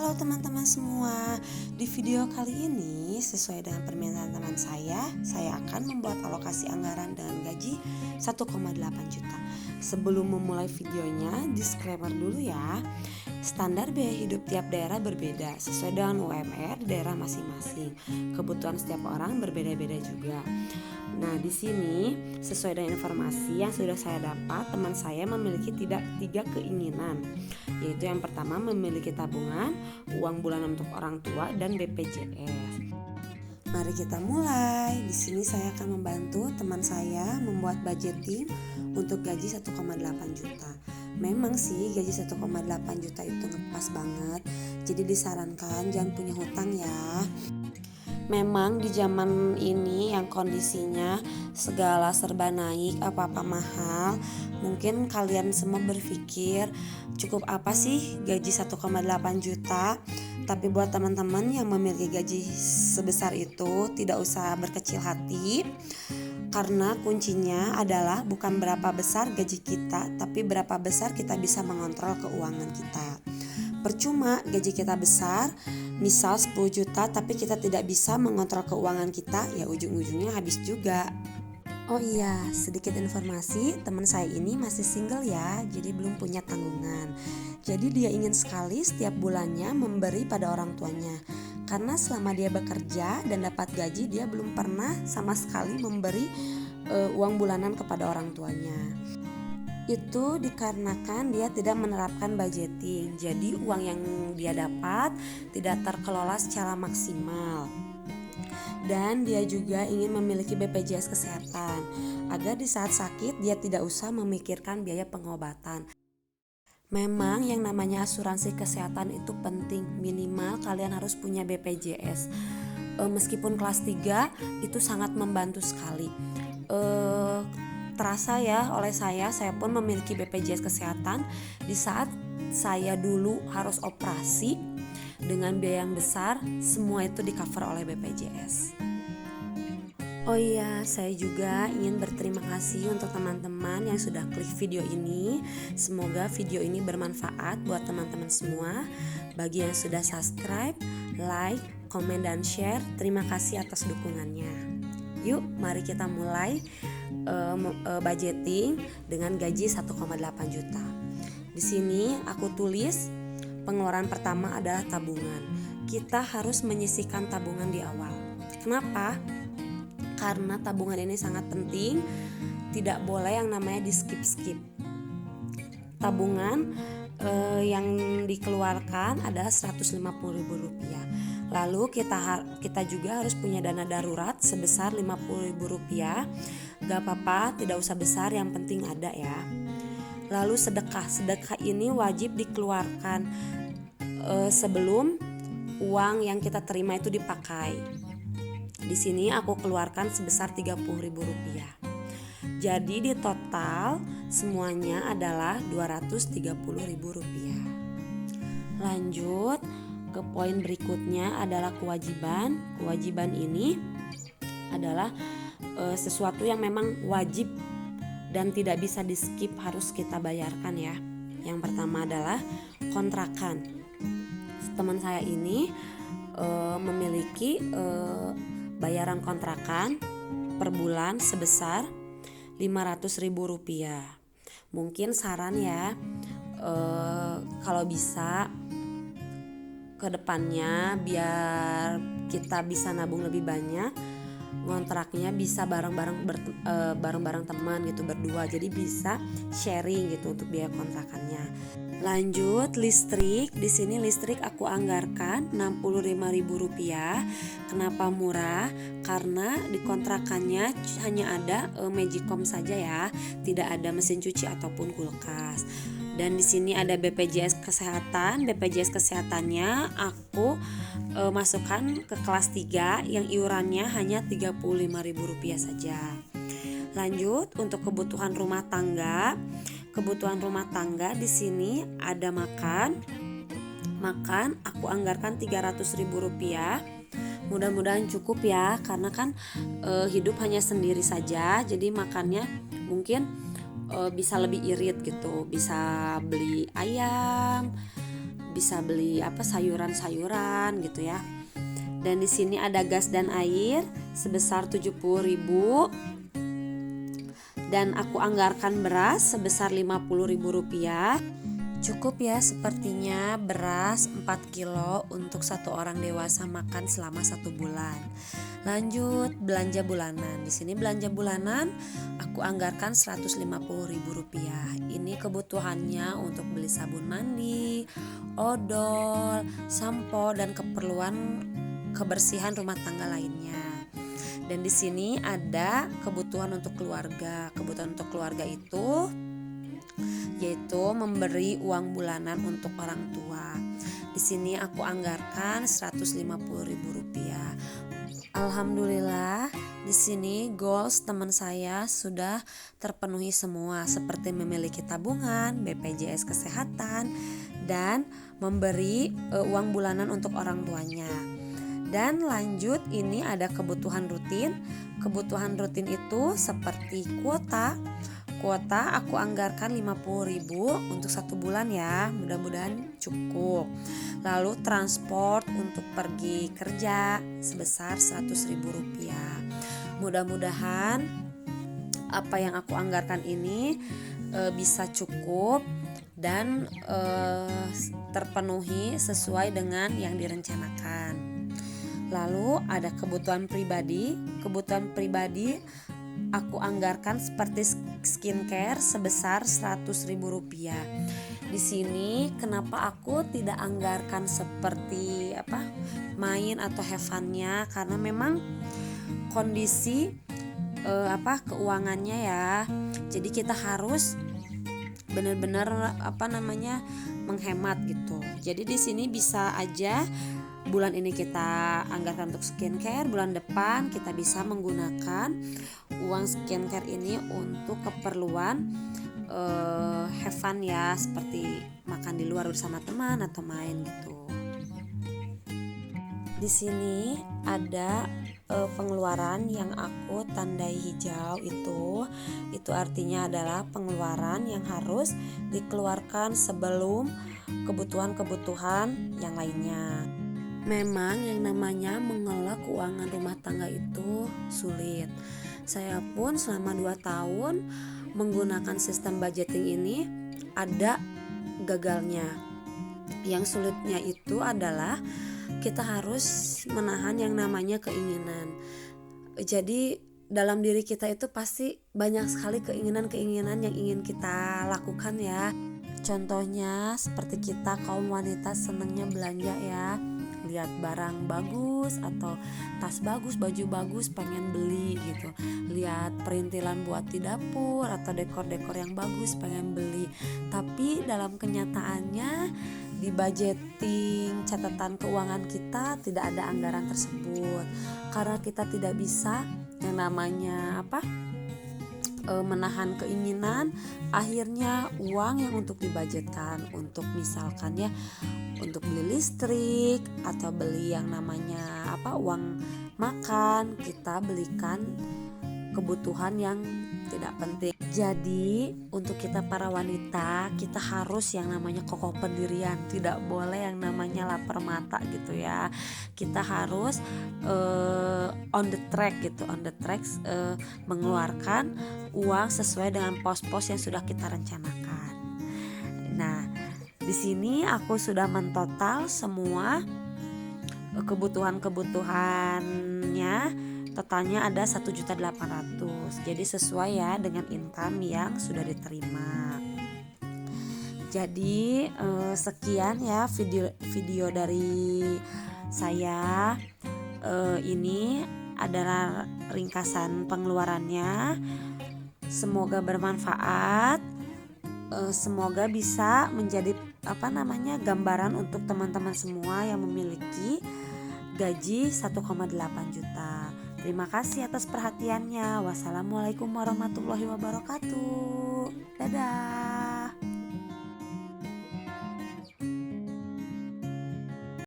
Halo teman-teman semua. Di video kali ini sesuai dengan permintaan teman saya akan membuat alokasi anggaran dengan gaji 1,8 juta. Sebelum memulai videonya, disclaimer dulu ya. Standar biaya hidup tiap daerah berbeda sesuai dengan UMR di daerah masing-masing. Kebutuhan setiap orang berbeda-beda juga. Nah, di sini sesuai dengan informasi yang sudah saya dapat, teman saya memiliki tiga keinginan, yaitu yang pertama memiliki tabungan, uang bulanan untuk orang tua, dan BPJS. Mari kita mulai. Di sini saya akan membantu teman saya membuat budgeting untuk gaji 1,8 juta. Memang sih gaji 1,8 juta itu ngepas banget. Jadi disarankan jangan punya hutang ya. Memang di zaman ini yang kondisinya segala serba naik, apa-apa mahal, mungkin kalian semua berpikir cukup apa sih gaji 1,8 juta? Tapi buat teman-teman yang memiliki gaji sebesar itu tidak usah berkecil hati, karena kuncinya adalah bukan berapa besar gaji kita, tapi berapa besar kita bisa mengontrol keuangan kita. Percuma gaji kita besar, misal 10 juta, tapi kita tidak bisa mengontrol keuangan kita, ya ujung-ujungnya habis juga. Oh iya, sedikit informasi, teman saya ini masih single ya, jadi belum punya tanggungan. Jadi dia ingin sekali setiap bulannya memberi pada orang tuanya. Karena selama dia bekerja dan dapat gaji, dia belum pernah sama sekali memberi uang bulanan kepada orang tuanya. Itu dikarenakan dia tidak menerapkan budgeting. Jadi uang yang dia dapat tidak terkelola secara maksimal. Dan dia juga ingin memiliki BPJS kesehatan agar di saat sakit dia tidak usah memikirkan biaya pengobatan. Memang yang namanya asuransi kesehatan itu penting, minimal kalian harus punya BPJS. Meskipun kelas 3 itu sangat membantu sekali. Terasa ya oleh saya pun memiliki BPJS kesehatan di saat saya dulu harus operasi dengan biaya yang besar, semua itu di cover oleh BPJS. Oh iya, saya juga ingin berterima kasih untuk teman-teman yang sudah klik video ini. Semoga video ini bermanfaat buat teman-teman semua. Bagi yang sudah subscribe, like, komen, dan share, terima kasih atas dukungannya. Yuk, mari kita mulai budgeting dengan gaji 1,8 juta. Di sini aku tulis pengeluaran pertama adalah tabungan. Kita harus menyisihkan tabungan di awal. Kenapa? Karena tabungan ini sangat penting, tidak boleh yang namanya di skip. Tabungan yang dikeluarkan adalah Rp150.000. Lalu kita juga harus punya dana darurat sebesar Rp50.000. Gak apa-apa, tidak usah besar, yang penting ada ya. Lalu sedekah ini wajib dikeluarkan sebelum uang yang kita terima itu dipakai. Di sini aku keluarkan sebesar Rp30.000. Jadi di total semuanya adalah Rp230.000. Lanjut ke poin berikutnya adalah kewajiban. Kewajiban ini adalah sesuatu yang memang wajib dan tidak bisa di skip, harus kita bayarkan ya. Yang pertama adalah kontrakan. Teman saya ini memiliki bayaran kontrakan per bulan sebesar Rp500.000. Mungkin saran ya, kalau bisa ke depannya biar kita bisa nabung lebih banyak, ngontraknya bisa bareng-bareng teman gitu, berdua, jadi bisa sharing gitu untuk biaya kontrakannya. Lanjut listrik. Di sini listrik aku anggarkan Rp65.000. Kenapa murah? Karena di kontrakannya hanya ada Magicom saja ya, tidak ada mesin cuci ataupun kulkas. Dan di sini ada BPJS kesehatan. BPJS kesehatannya aku masukkan ke kelas 3 yang iurannya hanya Rp35.000 saja. Lanjut untuk kebutuhan rumah tangga. Kebutuhan rumah tangga di sini ada makan aku anggarkan Rp300.000. Mudah-mudahan cukup ya, karena kan hidup hanya sendiri saja, jadi makannya mungkin bisa lebih irit gitu, bisa beli ayam, bisa beli sayuran-sayuran gitu ya. Dan di sini ada gas dan air sebesar 70.000. Dan aku anggarkan beras sebesar Rp50.000. Cukup ya sepertinya beras 4 kilo untuk satu orang dewasa makan selama 1 bulan. Lanjut belanja bulanan. Di sini belanja bulanan aku anggarkan Rp150.000. Ini kebutuhannya untuk beli sabun mandi, odol, sampo dan keperluan kebersihan rumah tangga lainnya. Dan di sini ada kebutuhan untuk keluarga. Kebutuhan untuk keluarga itu yaitu memberi uang bulanan untuk orang tua. Di sini aku anggarkan Rp150.000. Alhamdulillah, di sini goals teman saya sudah terpenuhi semua, seperti memiliki tabungan, BPJS Kesehatan, dan memberi uang bulanan untuk orang tuanya. Dan lanjut, ini ada kebutuhan rutin. Kebutuhan rutin itu seperti kuota aku anggarkan Rp50.000 untuk 1 bulan ya, mudah-mudahan cukup. Lalu transport untuk pergi kerja sebesar Rp100.000. Mudah-mudahan apa yang aku anggarkan ini bisa cukup dan terpenuhi sesuai dengan yang direncanakan. Lalu ada kebutuhan pribadi. Kebutuhan pribadi aku anggarkan seperti skincare sebesar Rp100.000. Di sini kenapa aku tidak anggarkan seperti main atau have fun-nya, karena memang kondisi keuangannya ya. Jadi kita harus benar-benar menghemat gitu. Jadi di sini bisa aja bulan ini kita anggarkan untuk skincare, bulan depan kita bisa menggunakan uang skincare ini untuk keperluan have fun ya, seperti makan di luar bersama teman atau main gitu. Di sini ada pengeluaran yang aku tandai hijau, itu artinya adalah pengeluaran yang harus dikeluarkan sebelum kebutuhan-kebutuhan yang lainnya. Memang yang namanya mengelola keuangan rumah tangga itu sulit. Saya pun selama 2 tahun menggunakan sistem budgeting ini ada gagalnya. Yang sulitnya itu adalah kita harus menahan yang namanya keinginan. Jadi dalam diri kita itu pasti banyak sekali keinginan-keinginan yang ingin kita lakukan ya. Contohnya seperti kita kaum wanita senangnya belanja ya, lihat barang bagus atau tas bagus, baju bagus, pengen beli gitu. Lihat perintilan buat di dapur atau dekor-dekor yang bagus, pengen beli. Tapi dalam kenyataannya di budgeting catatan keuangan kita tidak ada anggaran tersebut, karena kita tidak bisa yang namanya menahan keinginan. Akhirnya uang yang untuk dibudgetkan untuk misalkan ya untuk beli listrik atau beli yang namanya uang makan, kita belikan kebutuhan yang tidak penting. Jadi untuk kita para wanita, kita harus yang namanya kokoh pendirian, tidak boleh yang namanya lapar mata gitu ya. Kita harus on the track mengeluarkan uang sesuai dengan pos-pos yang sudah kita rencanakan. Nah, di sini aku sudah mentotal semua kebutuhannya. Totalnya ada 1.800.000. Jadi sesuai ya dengan income yang sudah diterima. Jadi sekian ya video dari saya. Ini adalah ringkasan pengeluarannya. Semoga bermanfaat. Semoga bisa menjadi gambaran untuk teman-teman semua yang memiliki gaji 1,8 juta. Terima kasih atas perhatiannya. Wassalamualaikum warahmatullahi wabarakatuh. Dadah.